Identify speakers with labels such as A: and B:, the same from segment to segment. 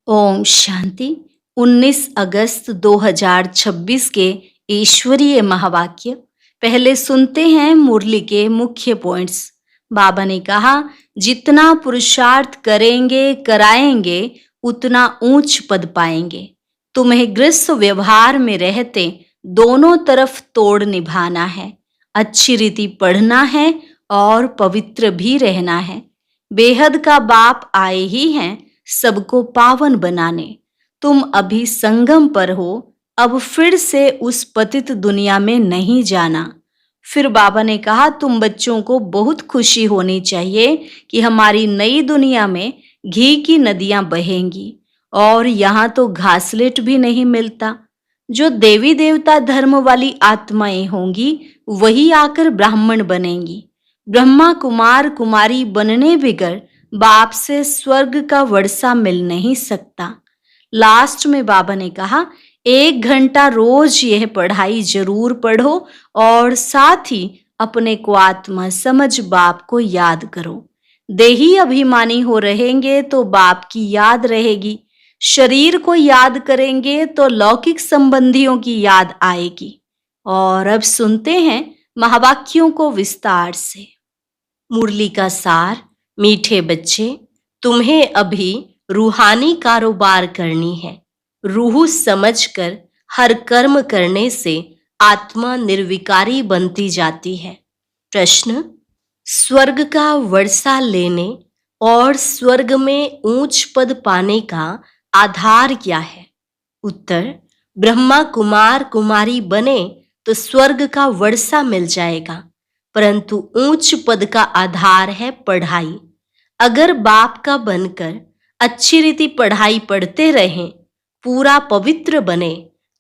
A: ओम शांति। 19 अगस्त 2026 के ईश्वरीय महावाक्य। पहले सुनते हैं मुरली के मुख्य पॉइंट्स। बाबा ने कहा, जितना पुरुषार्थ करेंगे कराएंगे उतना ऊंच पद पाएंगे। तुम्हें गृहस्थ व्यवहार में रहते दोनों तरफ तोड़ निभाना है। अच्छी रीति पढ़ना है और पवित्र भी रहना है। बेहद का बाप आए ही हैं सबको पावन बनाने। तुम अभी संगम पर हो, अब फिर से उस पतित दुनिया में नहीं जाना। फिर बाबा ने कहा, तुम बच्चों को बहुत खुशी होनी चाहिए कि हमारी नई दुनिया में घी की नदियां बहेंगी और यहाँ तो घासलेट भी नहीं मिलता। जो देवी देवता धर्म वाली आत्माएं होंगी वही आकर ब्राह्मण बनेंगी। ब्रह्मा कुमार कुमारी बनने बगैर बाप से स्वर्ग का वर्षा मिल नहीं सकता। लास्ट में बाबा ने कहा, 1 घंटा रोज यह पढ़ाई जरूर पढ़ो और साथ ही अपने को आत्मा समझ बाप को याद करो। देही अभिमानी हो रहेंगे तो बाप की याद रहेगी। शरीर को याद करेंगे तो लौकिक संबंधियों की याद आएगी। और अब सुनते हैं महावाक्यों को विस्तार से। मुरली का सार। मीठे बच्चे, तुम्हें अभी रूहानी कारोबार करनी है। रूह समझकर हर कर्म करने से आत्मा निर्विकारी बनती जाती है। प्रश्न, स्वर्ग का वर्षा लेने और स्वर्ग में ऊंच पद पाने का आधार क्या है? उत्तर, ब्रह्मा कुमार कुमारी बने तो स्वर्ग का वर्षा मिल जाएगा, परंतु ऊंच पद का आधार है पढ़ाई। अगर बाप का बनकर अच्छी रीति पढ़ाई पढ़ते रहें, पूरा पवित्र बने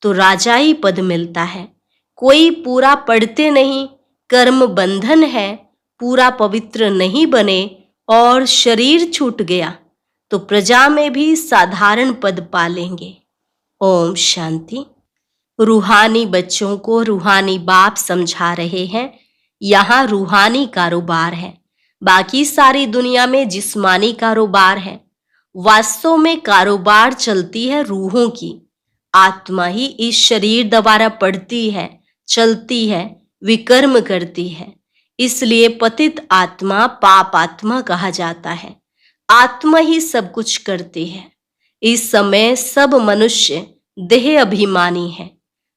A: तो राजाई पद मिलता है। कोई पूरा पढ़ते नहीं, कर्म बंधन है, पूरा पवित्र नहीं बने और शरीर छूट गया तो प्रजा में भी साधारण पद पा लेंगे। ओम शांति। रूहानी बच्चों को रूहानी बाप समझा रहे हैं। यहाँ रूहानी कारोबार है, बाकी सारी दुनिया में जिस्मानी कारोबार है। वास्तव में कारोबार चलती है रूहों की। आत्मा ही इस शरीर द्वारा पढ़ती है, चलती है, विकर्म करती है। इसलिए पतित आत्मा पाप आत्मा कहा जाता है। आत्मा ही सब कुछ करती है। इस समय सब मनुष्य देह अभिमानी है।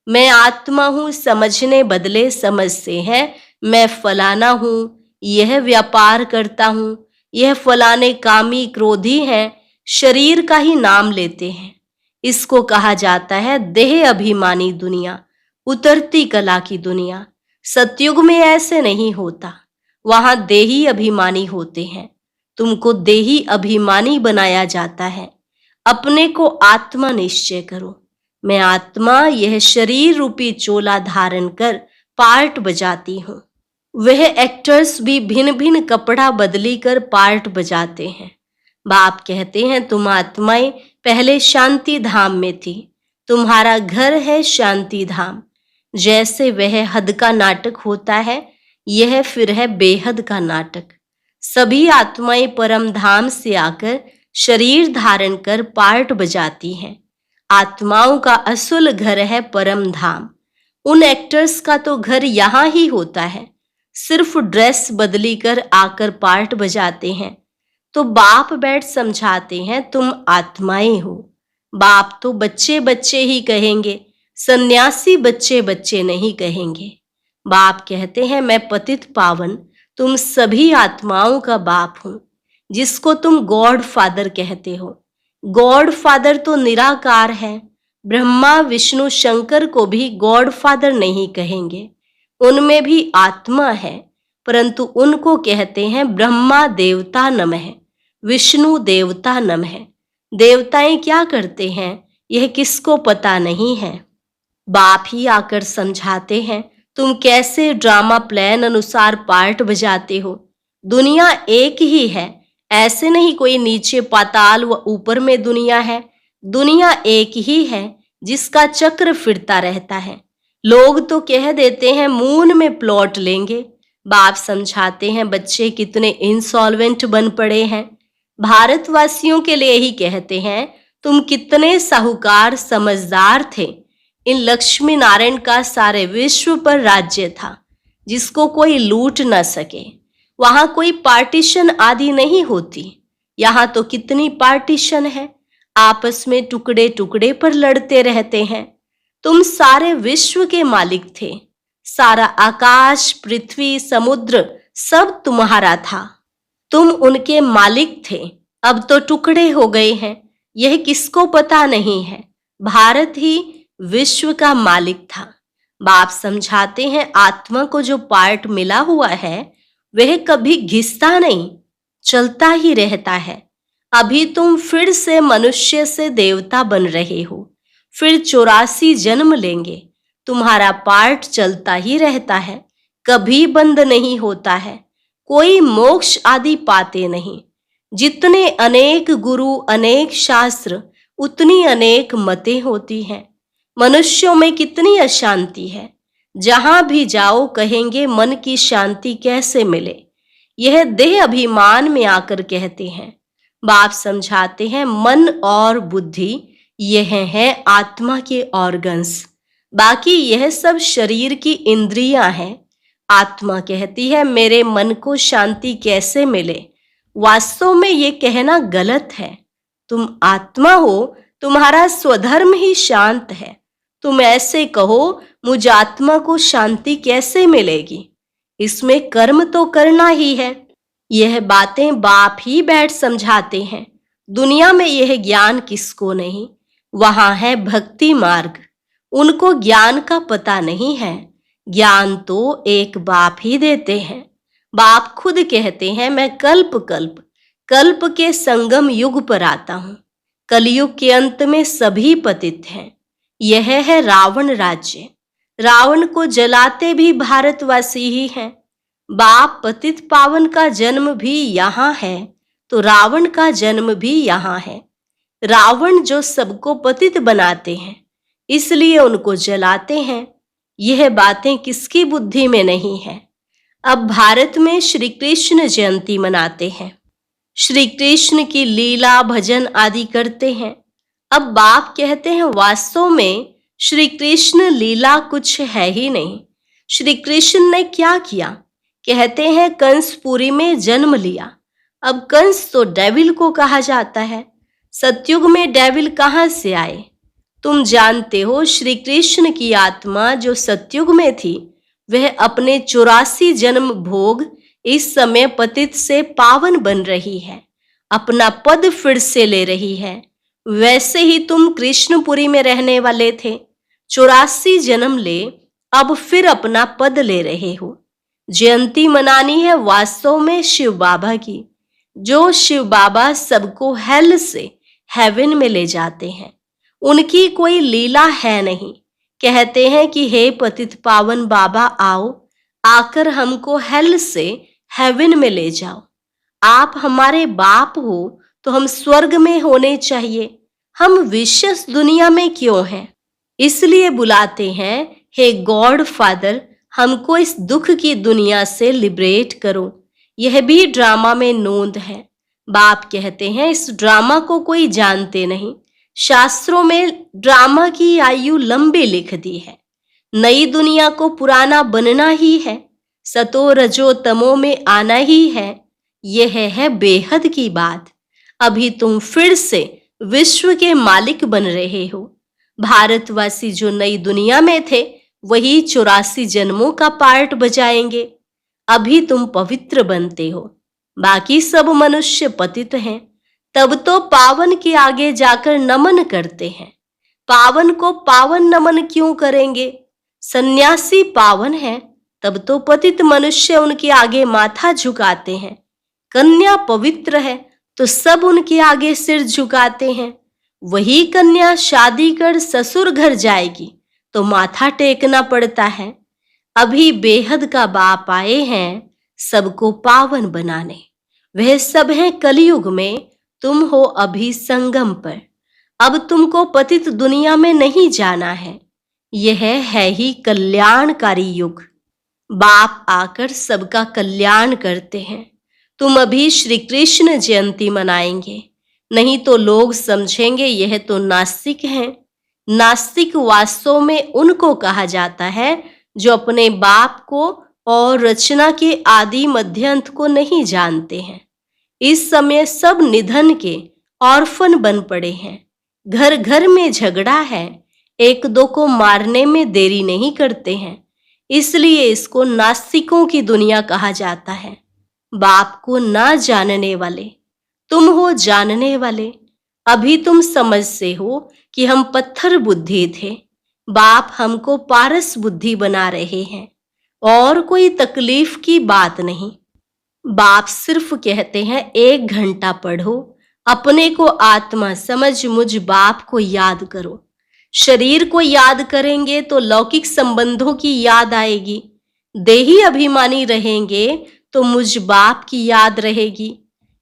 A: मैं आत्मा हूं समझने बदले समझते हैं मैं फलाना हूं, यह व्यापार करता हूं, यह फलाने कामी क्रोधी हैं, शरीर का ही नाम लेते हैं। इसको कहा जाता है देह अभिमानी दुनिया, उतरती कला की दुनिया। सतयुग में ऐसे नहीं होता, वहां देही अभिमानी होते हैं। तुमको देही अभिमानी बनाया जाता है। अपने को आत्मा निश्चय करो। मैं आत्मा यह शरीर रूपी चोला धारण कर पार्ट बजाती हूँ। वह एक्टर्स भी भिन्न भिन्न कपड़ा बदली कर पार्ट बजाते हैं। बाप कहते हैं, तुम आत्माएं पहले शांति धाम में थी, तुम्हारा घर है शांति धाम। जैसे वह हद का नाटक होता है, यह फिर है बेहद का नाटक। सभी आत्माएं परम धाम से आकर शरीर धारण कर पार्ट बजाती हैं। आत्माओं का असुल घर है परम धाम। उन एक्टर्स का तो घर यहाँ ही होता है, सिर्फ ड्रेस बदली कर आकर पार्ट बजाते हैं। तो बाप बैठ समझाते हैं, तुम आत्माएं हो। बाप तो बच्चे बच्चे ही कहेंगे, सन्यासी बच्चे बच्चे नहीं कहेंगे। बाप कहते हैं, मैं पतित पावन तुम सभी आत्माओं का बाप हूं, जिसको तुम गॉड फादर कहते हो। गॉड फादर तो निराकार है। ब्रह्मा विष्णु शंकर को भी गॉड फादर नहीं कहेंगे, उनमें भी आत्मा है, परंतु उनको कहते हैं ब्रह्मा देवता नमः, विष्णु देवता नमः। देवताएं क्या करते हैं यह किसको पता नहीं है। बाप ही आकर समझाते हैं, तुम कैसे ड्रामा प्लान अनुसार पार्ट बजाते हो। दुनिया एक ही है, ऐसे नहीं कोई नीचे पाताल व ऊपर में दुनिया है। दुनिया एक ही है जिसका चक्र फिरता रहता है। लोग तो कह देते हैं मून में प्लॉट लेंगे। बाप समझाते हैं, बच्चे कितने इंसॉल्वेंट बन पड़े हैं। भारतवासियों के लिए ही कहते हैं,
B: तुम कितने साहूकार समझदार थे। इन लक्ष्मी नारायण का सारे विश्व पर राज्य था, जिसको कोई लूट न सके। वहां कोई पार्टीशन आदि नहीं होती। यहाँ तो कितनी पार्टीशन है, आपस में टुकड़े टुकड़े पर लड़ते रहते हैं। तुम सारे विश्व के मालिक थे। सारा आकाश, पृथ्वी, समुद्र सब तुम्हारा था। तुम उनके मालिक थे। अब तो टुकड़े हो गए हैं, यह किसको पता नहीं है। भारत ही विश्व का मालिक था। बाप समझाते हैं, आत्मा को जो पार्ट मिला हुआ है वह कभी घिसता नहीं, चलता ही रहता है। अभी तुम फिर से मनुष्य से देवता बन रहे हो, फिर 84 जन्म लेंगे। तुम्हारा पार्ट चलता ही रहता है, कभी बंद नहीं होता है। कोई मोक्ष आदि पाते नहीं। जितने अनेक गुरु, अनेक शास्त्र, उतनी अनेक मतें होती हैं। मनुष्यों में कितनी अशांति है। जहां भी जाओ कहेंगे मन की शांति कैसे मिले। यह देह अभिमान में आकर कहते हैं। बाप समझाते हैं, मन और बुद्धि यह है आत्मा के ऑर्गन्स, बाकी यह सब शरीर की इंद्रियां हैं। आत्मा कहती है, मेरे मन को शांति कैसे मिले। वास्तव में ये कहना गलत है। तुम आत्मा हो, तुम्हारा स्वधर्म ही शांत है। तुम ऐसे कहो, मुझ आत्मा को शांति कैसे मिलेगी। इसमें कर्म तो करना ही है। यह बातें बाप ही बैठ समझाते हैं। दुनिया में यह ज्ञान किसको नहीं। वहां है भक्ति मार्ग, उनको ज्ञान का पता नहीं है। ज्ञान तो एक बाप ही देते हैं। बाप खुद कहते हैं, मैं कल्प के संगम युग पर आता हूं। कलयुग के अंत में सभी पतित हैं। यह है रावण राज्य। रावण को जलाते भी भारतवासी ही हैं। बाप पतित पावन का जन्म भी यहाँ है, तो रावण का जन्म भी यहाँ है। रावण जो सबको पतित बनाते हैं, इसलिए उनको जलाते हैं। यह बातें किसकी बुद्धि में नहीं है। अब भारत में श्री कृष्ण जयंती मनाते हैं, श्री कृष्ण की लीला भजन आदि करते हैं। अब बाप कहते हैं, वास्तव में श्री कृष्ण लीला कुछ है ही नहीं। श्री कृष्ण ने क्या किया। कहते हैं, कंसपुरी में जन्म लिया। अब कंस तो डेविल को कहा जाता है। सतयुग में डेविल कहां से आए। तुम जानते हो, श्री कृष्ण की आत्मा जो सतयुग में थी, वह अपने 84 जन्म भोग इस समय पतित से पावन बन रही है, अपना पद फिर से ले रही है। वैसे ही तुम कृष्णपुरी में रहने वाले थे, 84 जन्म ले, अब फिर अपना पद ले रहे हो। जयंती मनानी है वास्तव में शिव बाबा की, जो शिव बाबा सबको हेल से हेवन में ले जाते हैं। उनकी कोई लीला है नहीं। कहते हैं कि हे पतित पावन बाबा, आओ, आकर हमको हेल से हेवन में ले जाओ। आप हमारे बाप हो तो हम स्वर्ग में होने चाहिए। हम विशेष दुनिया में क्यों हैं। इसलिए बुलाते हैं, हे गॉड फादर, हमको इस दुख की दुनिया से लिबरेट करो। यह भी ड्रामा में नोंद है। बाप कहते हैं, इस ड्रामा को कोई जानते नहीं। शास्त्रों में ड्रामा की आयु लंबी लिख दी है। नई दुनिया को पुराना बनना ही है, सतो रजो तमो में आना ही है। यह है बेहद की बात। अभी तुम फिर से विश्व के मालिक बन रहे हो। भारतवासी जो नई दुनिया में थे, वही 84 जन्मों का पार्ट बजाएंगे। अभी तुम पवित्र बनते हो, बाकी सब मनुष्य पतित हैं। तब तो पावन के आगे जाकर नमन करते हैं। पावन को पावन नमन क्यों करेंगे। सन्यासी पावन है, तब तो पतित मनुष्य उनके आगे माथा झुकाते हैं। कन्या पवित्र है, तो सब उनके आगे सिर झुकाते हैं। वही कन्या शादी कर ससुर घर जाएगी तो माथा टेकना पड़ता है। अभी बेहद का बाप आए हैं सबको पावन बनाने। वह सब हैं कलयुग में, तुम हो अभी संगम पर। अब तुमको पतित दुनिया में नहीं जाना है। यह है ही कल्याणकारी युग। बाप आकर सबका कल्याण करते हैं। तुम अभी श्री कृष्ण जयंती मनाएंगे। नहीं तो लोग समझेंगे यह तो नास्तिक हैं। नास्तिक वास्तव में उनको कहा जाता है जो अपने बाप को और रचना के आदि मध्य अंत को नहीं जानते हैं। इस समय सब निधन के ऑर्फन बन पड़े हैं। घर घर में झगड़ा है, एक दो को मारने में देरी नहीं करते हैं। इसलिए इसको नास्तिकों की दुनिया कहा जाता है। बाप को ना जानने वाले, तुम हो जानने वाले। अभी तुम समझते हो कि हम पत्थर बुद्धि थे, बाप हमको पारस बुद्धि बना रहे हैं और कोई तकलीफ की बात नहीं। बाप सिर्फ कहते हैं 1 घंटा पढ़ो, अपने को आत्मा समझ मुझ बाप को याद करो। शरीर को याद करेंगे तो लौकिक संबंधों की याद आएगी। देही अभिमानी रहेंगे तो मुझ बाप की याद रहेगी।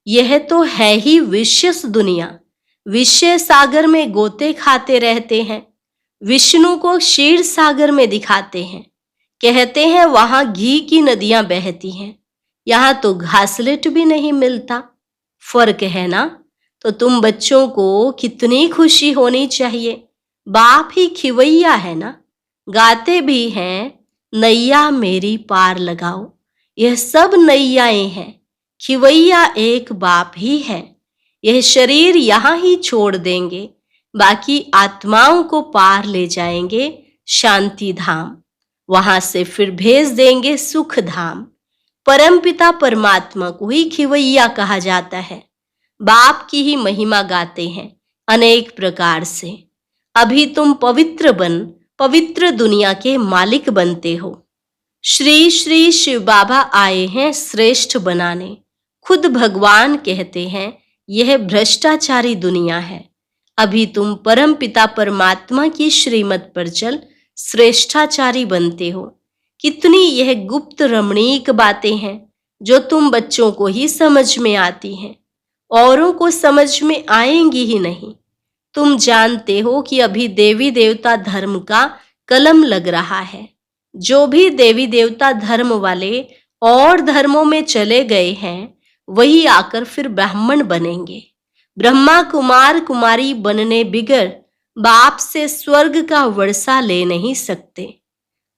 B: यह तो है ही विषयस दुनिया। विषय सागर में गोते खाते रहते हैं। विष्णु को क्षीर सागर में दिखाते हैं। कहते हैं वहां घी की नदियां बहती हैं, यहाँ तो घासलेट भी नहीं मिलता। फर्क है ना? तो तुम बच्चों को कितनी खुशी होनी चाहिए। बाप ही खिवैया है ना, गाते भी हैं नैया मेरी पार लगाओ। यह सब नैयाएं हैं, खिवैया एक बाप ही है। यह शरीर यहाँ ही छोड़ देंगे, बाकी आत्माओं को पार ले जाएंगे शांति धाम। वहां से फिर भेज देंगे सुख धाम। परमपिता परमात्मा को ही खिवैया कहा जाता है। बाप की ही महिमा गाते हैं अनेक प्रकार से। अभी तुम पवित्र बन पवित्र दुनिया के मालिक बनते हो। श्री श्री शिव बाबा आए हैं श्रेष्ठ बनाने। खुद भगवान कहते हैं यह भ्रष्टाचारी दुनिया है। अभी तुम परम पिता परमात्मा की श्रीमत पर चल श्रेष्ठाचारी बनते हो। कितनी यह गुप्त रमणीक बातें हैं जो तुम बच्चों को ही समझ में आती हैं, औरों को समझ में आएंगी ही नहीं। तुम जानते हो कि अभी देवी देवता धर्म का कलम लग रहा है। जो भी देवी देवता धर्म वाले और धर्मों में चले गए हैं वही आकर फिर ब्राह्मण बनेंगे। ब्रह्मा कुमार कुमारी बनने बिगर बाप से स्वर्ग का वर्षा ले नहीं सकते।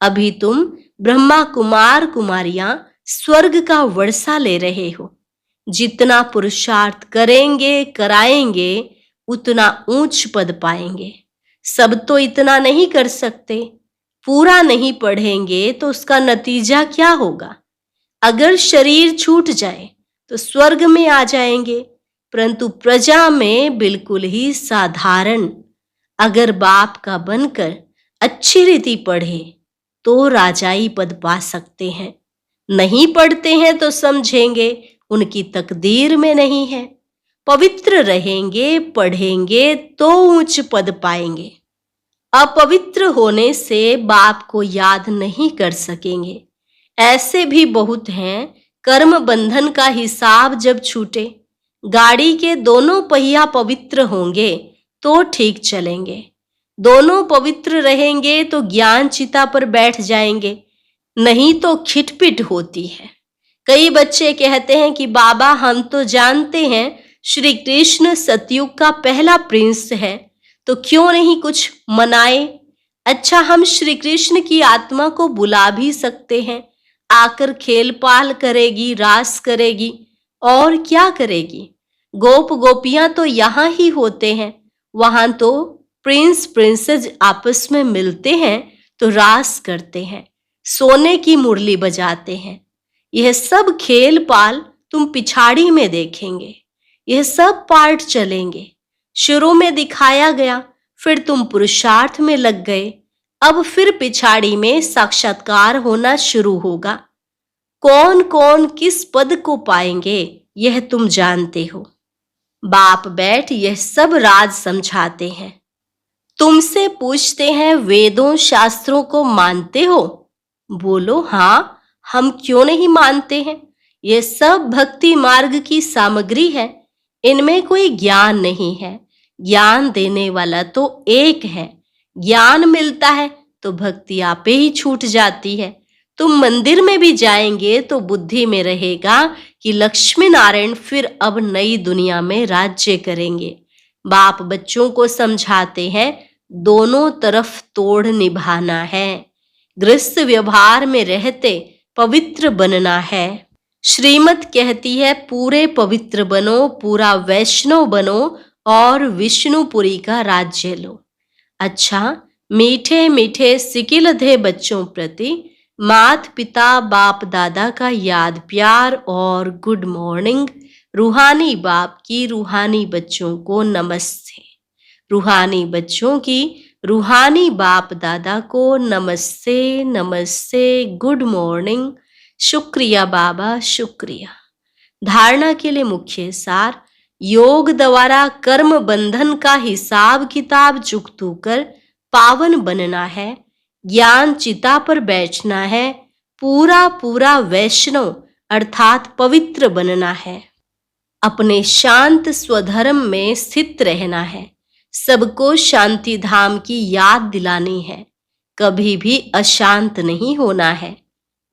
B: अभी तुम ब्रह्मा कुमार कुमारियां स्वर्ग का वर्षा ले रहे हो। जितना पुरुषार्थ करेंगे कराएंगे उतना ऊंच पद पाएंगे। सब तो इतना नहीं कर सकते। पूरा नहीं पढ़ेंगे तो उसका नतीजा क्या होगा? अगर शरीर छूट जाए तो स्वर्ग में आ जाएंगे, परंतु प्रजा में बिल्कुल ही साधारण। अगर बाप का बनकर अच्छी रीति पढ़े तो राजाई पद पा सकते हैं। नहीं पढ़ते हैं तो समझेंगे उनकी तकदीर में नहीं है। पवित्र रहेंगे पढ़ेंगे तो ऊंच पद पाएंगे। अपवित्र होने से बाप को याद नहीं कर सकेंगे। ऐसे भी बहुत हैं। कर्म बंधन का हिसाब जब छूटे, गाड़ी के दोनों पहिया पवित्र होंगे तो ठीक चलेंगे। दोनों पवित्र रहेंगे तो ज्ञान चिता पर बैठ जाएंगे, नहीं तो खिटपिट होती है। कई बच्चे कहते हैं कि बाबा हम तो जानते हैं श्री कृष्ण सतयुग का पहला प्रिंस है, तो क्यों नहीं कुछ मनाए। अच्छा, हम श्री कृष्ण की आत्मा को बुला भी सकते हैं, आकर खेल पाल करेगी, रास करेगी और क्या करेगी। गोप गोपियां तो यहाँ ही होते हैं, वहां तो प्रिंस प्रिंसेस आपस में मिलते हैं तो रास करते हैं, सोने की मुरली बजाते हैं। यह सब खेल पाल तुम पिछाड़ी में देखेंगे। यह सब पार्ट चलेंगे। शुरू में दिखाया गया, फिर तुम पुरुषार्थ में लग गए, अब फिर पिछाड़ी में साक्षात्कार होना शुरू होगा। कौन कौन किस पद को पाएंगे यह तुम जानते हो। बाप बैठ यह सब राज समझाते हैं। तुमसे पूछते हैं वेदों शास्त्रों को मानते हो? बोलो हाँ, हम क्यों नहीं मानते हैं। यह सब भक्ति मार्ग की सामग्री है, इनमें कोई ज्ञान नहीं है। ज्ञान देने वाला तो एक है। ज्ञान मिलता है तो भक्ति आपे ही छूट जाती है। तुम मंदिर में भी जाएंगे तो बुद्धि में रहेगा कि लक्ष्मी नारायण फिर अब नई दुनिया में राज्य करेंगे। बाप बच्चों को समझाते हैं दोनों तरफ तोड़ निभाना है, गृहस्थ व्यवहार में रहते पवित्र बनना है। श्रीमत कहती है पूरे पवित्र बनो, पूरा वैष्णव बनो और विष्णुपुरी का राज्य लो। अच्छा, मीठे मीठे सिकिलधे बच्चों प्रति मात पिता बाप दादा का याद प्यार और गुड मॉर्निंग। रूहानी बाप की रूहानी बच्चों को नमस्ते, रूहानी बच्चों की रूहानी बाप दादा को नमस्ते नमस्ते, गुड मॉर्निंग। शुक्रिया बाबा, शुक्रिया। धारणा के लिए मुख्य सार, योग द्वारा कर्म बंधन का हिसाब किताब चुकता कर पावन बनना है, ज्ञान चिता पर बैठना है, पूरा पूरा वैष्णव अर्थात पवित्र बनना है, अपने शांत स्वधर्म में स्थित रहना है, सबको शांति धाम की याद दिलानी है, कभी भी अशांत नहीं होना है।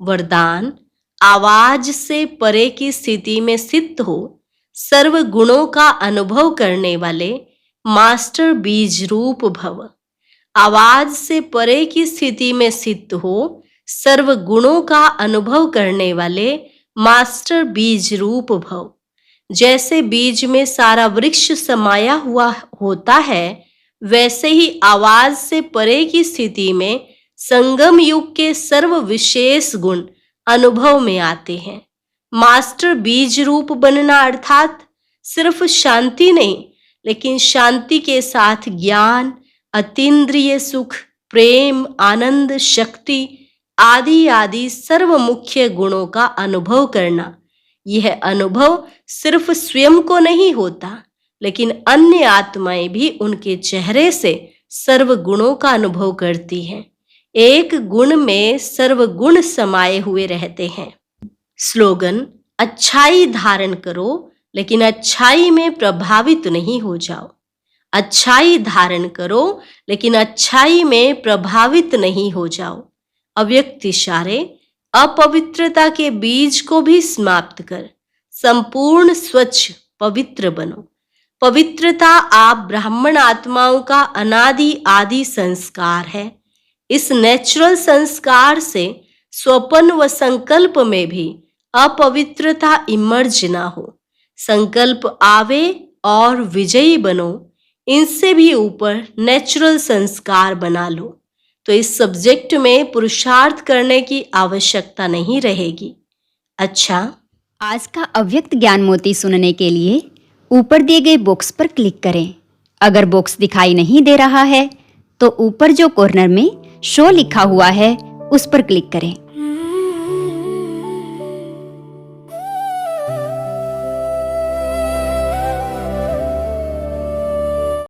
B: वरदान, आवाज से परे की स्थिति में स्थित हो, सर्व गुणों का अनुभव करने वाले मास्टर बीज रूप भव। आवाज से परे की स्थिति में स्थित हो, सर्व गुणों का अनुभव करने वाले मास्टर बीज रूप भव। जैसे बीज में सारा वृक्ष समाया हुआ होता है, वैसे ही आवाज से परे की स्थिति में संगम युग के सर्व विशेष गुण अनुभव में आते हैं। मास्टर बीज रूप बनना अर्थात सिर्फ शांति नहीं, लेकिन शांति के साथ ज्ञान, अतीन्द्रिय सुख, प्रेम, आनंद, शक्ति आदि आदि सर्व मुख्य गुणों का अनुभव करना। यह अनुभव सिर्फ स्वयं को नहीं होता, लेकिन अन्य आत्माएं भी उनके चेहरे से सर्व गुणों का अनुभव करती हैं। एक गुण में सर्व गुण समाये हुए रहते हैं। स्लोगन, अच्छाई धारण करो लेकिन अच्छाई में प्रभावित नहीं हो जाओ। अच्छाई धारण करो लेकिन अच्छाई में प्रभावित नहीं हो जाओ। अव्यक्त इशारे, अपवित्रता के बीज को भी समाप्त कर संपूर्ण स्वच्छ पवित्र बनो। पवित्रता आप ब्राह्मण आत्माओं का अनादि आदि संस्कार है। इस नेचुरल संस्कार से स्वप्न व संकल्प में भी अपवित्रता इमर्ज ना हो। संकल्प आवे और विजयी बनो, इनसे भी ऊपर नेचुरल संस्कार बना लो, तो इस सब्जेक्ट में पुरुषार्थ करने की आवश्यकता नहीं रहेगी। अच्छा,
C: आज का अव्यक्त ज्ञान मोती सुनने के लिए ऊपर दिए गए बॉक्स पर क्लिक करें। अगर बॉक्स दिखाई नहीं दे रहा है तो ऊपर जो कॉर्नर में शो लिखा हुआ है उस पर क्लिक करें।